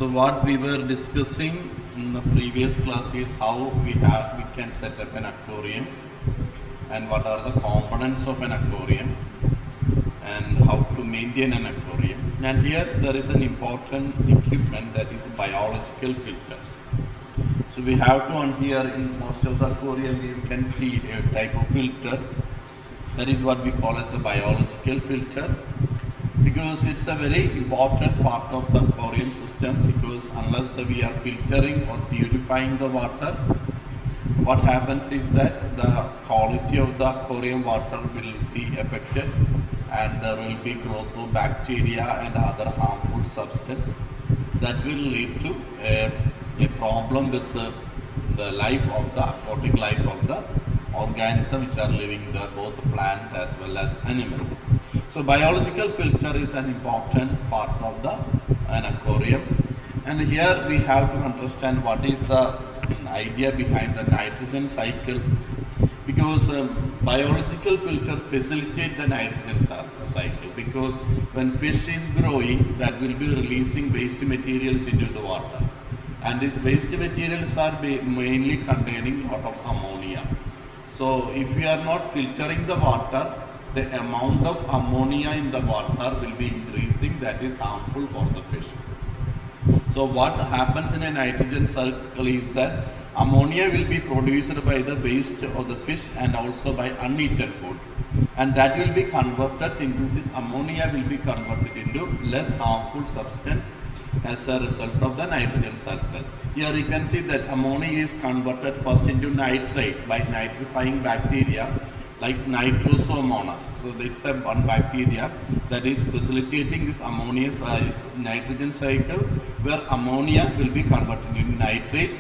So what we were discussing in the previous class is how we can set up an aquarium and what are the components of an aquarium and how to maintain an aquarium. And here there is an important equipment, that is a biological filter. So we have to, on here in most of the aquarium you can see a type of filter, that is what we call as a biological filter, because it's a very important part of the aquarium system, because unless we are filtering or purifying the water, what happens is that the quality of the aquarium water will be affected and there will be growth of bacteria and other harmful substances that will lead to a problem with the life of the aquatic life of the organisms which are living there, both plants as well as animals. So biological filter is an important part of an aquarium, and here we have to understand what is the idea behind the nitrogen cycle, because biological filter facilitate the nitrogen cycle, because when fish is growing, that will be releasing waste materials into the water, and these waste materials are mainly containing a lot of ammonia. So if we are not filtering the water, the amount of ammonia in the water will be increasing, that is harmful for the fish. So what happens in a nitrogen cycle is that ammonia will be produced by the waste of the fish and also by uneaten food, and that will be converted into, this ammonia will be converted into less harmful substance as a result of the nitrogen cycle. Here you can see that ammonia is converted first into nitrate by nitrifying bacteria like nitrosomonas. So it's a one bacteria that is facilitating this ammonia nitrogen cycle, where ammonia will be converted into nitrate.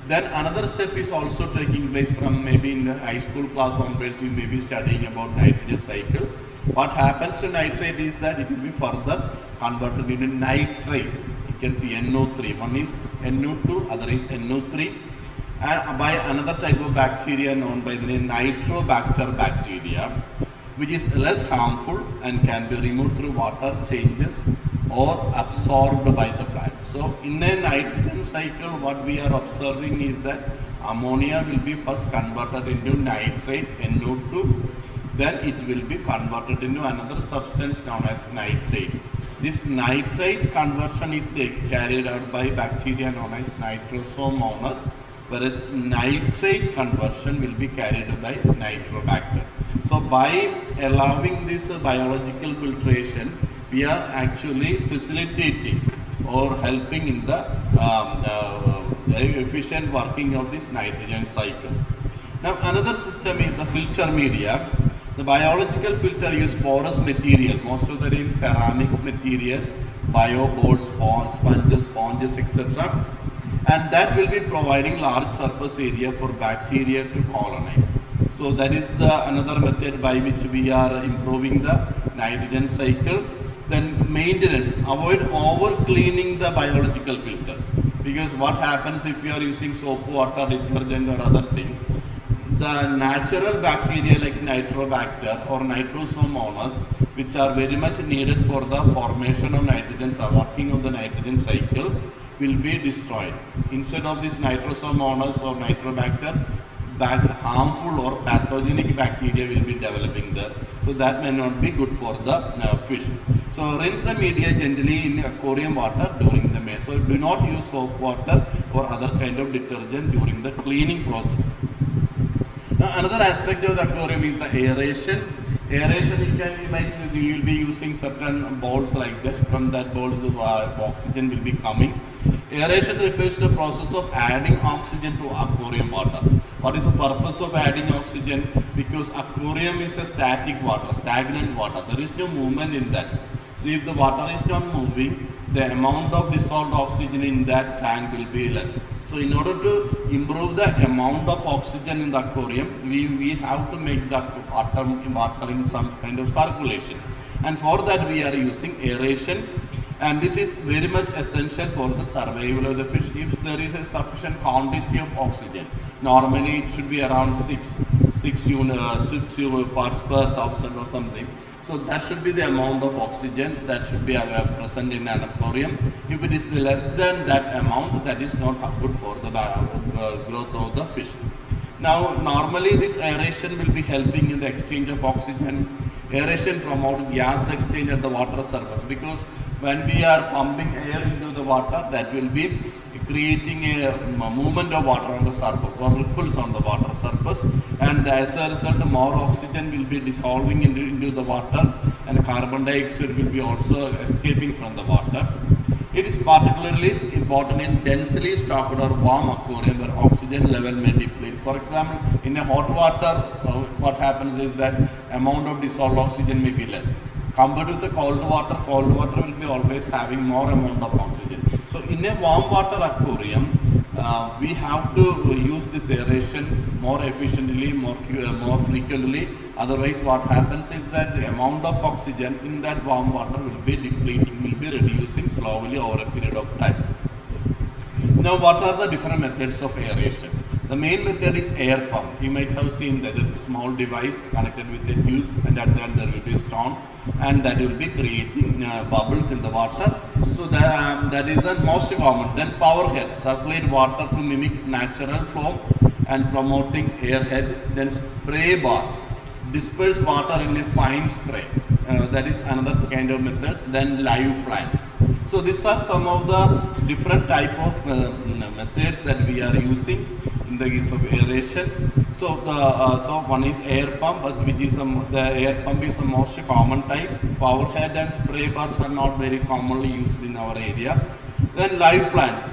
Then another step is also taking place from, maybe in the high school class onwards we may be studying about nitrogen cycle. What happens to nitrate is that it will be further converted into nitrate. You can see NO3, one is NO2, other is NO3, and by another type of bacteria known by the name Nitrobacter bacteria, which is less harmful and can be removed through water changes or absorbed by the plant. So in a nitrogen cycle, what we are observing is that ammonia will be first converted into nitrate, NO2, then it will be converted into another substance known as nitrate. This nitrate conversion is carried out by bacteria known as Nitrosomonas, whereas nitrate conversion will be carried out by Nitrobacter. So by allowing this biological filtration, we are actually facilitating or helping in the efficient working of this nitrogen cycle. Now another system is the filter media. The biological filter use porous material, most of the time ceramic material, bio balls, sponges, etc. And that will be providing large surface area for bacteria to colonize. So that is another method by which we are improving the nitrogen cycle. Then maintenance, avoid over cleaning the biological filter, because what happens if you are using soap water, detergent or other thing, the natural bacteria like Nitrobacter or Nitrosomonas, which are very much needed for the formation of nitrogen, working of the nitrogen cycle, will be destroyed. Instead of this Nitrosomonas or Nitrobacter, harmful or pathogenic bacteria will be developing there. So that may not be good for the fish. So rinse the media gently in aquarium water during the meal. So do not use soap water or other kind of detergent during the cleaning process. Now another aspect of the aquarium is the aeration. Aeration, you will be using certain balls like that. From that balls the oxygen will be coming. Aeration refers to the process of adding oxygen to aquarium water. What is the purpose of adding oxygen? Because aquarium is a static water, stagnant water. There is no movement in that. So if the water is not moving, the amount of dissolved oxygen in that tank will be less. So in order to improve the amount of oxygen in the aquarium, we have to make the water in some kind of circulation. And for that we are using aeration. And this is very much essential for the survival of the fish. If there is a sufficient quantity of oxygen, normally it should be around 6 parts per thousand or something. So that should be the amount of oxygen that should be present in an aquarium. If it is less than that amount, that is not good for the growth of the fish. Now, normally this aeration will be helping in the exchange of oxygen. Aeration promotes gas exchange at the water surface, because when we are pumping air into the water, that will be creating a movement of water on the surface or ripples on the water surface, and as a result more oxygen will be dissolving into the water, and carbon dioxide will be also escaping from the water. It is particularly important in densely stocked or warm aquarium where oxygen level may deplete. For example, in a hot water, what happens is that amount of dissolved oxygen may be less. Compared with the cold water will be always having more amount of oxygen. So in a warm water aquarium, we have to use this aeration more efficiently, more frequently. Otherwise, what happens is that the amount of oxygen in that warm water will be depleting, will be reducing slowly over a period of time. Now, what are the different methods of aeration? The main method is air pump. You might have seen that there is a small device connected with a tube, and at the end there will be a stone, and that will be creating bubbles in the water. So that is the most common. Then power head, circulate water to mimic natural flow and promoting airhead. Then spray bar, disperse water in a fine spray. That is another kind of method. Then live plants. So these are some of the different type of methods that we are using in the use of aeration. So one is air pump, but which is the air pump is the most common type. Power head and spray bars are not very commonly used in our area. Then live plants.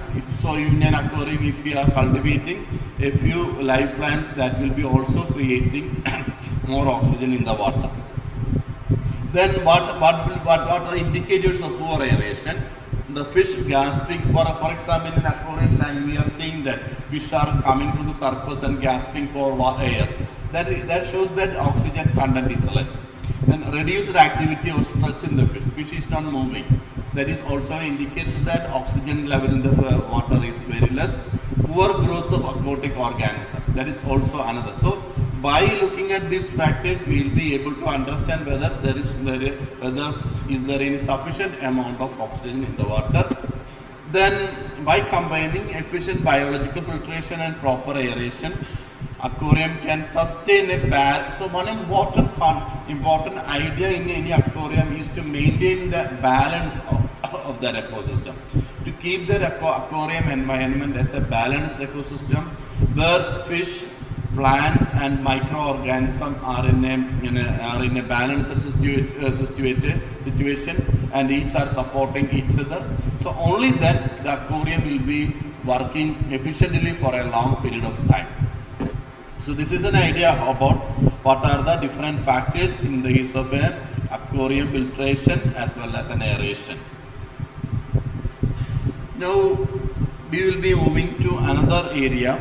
So in an aquarium, if we are cultivating a few live plants, that will be also creating more oxygen in the water. Then what are the indicators of poor aeration? The fish gasping. For example, in an aquarium tank, we are seeing that fish are coming to the surface and gasping for air. That shows that oxygen content is less. Then reduced activity or stress in the fish. Fish is not moving. That is also an indicator that oxygen level in the water is very less. Poor growth of aquatic organism. That is also another. So by looking at these factors, we will be able to understand whether there is any sufficient amount of oxygen in the water. Then by combining efficient biological filtration and proper aeration, aquarium can sustain a balance. So one important idea in any aquarium is to maintain the balance of that ecosystem, to keep the aquarium environment as a balanced ecosystem where fish, plants and microorganisms are in a balanced situation, and each are supporting each other. So only then the aquarium will be working efficiently for a long period of time. So this is an idea about what are the different factors in the use of a aquarium filtration as well as an aeration. Now we will be moving to another area,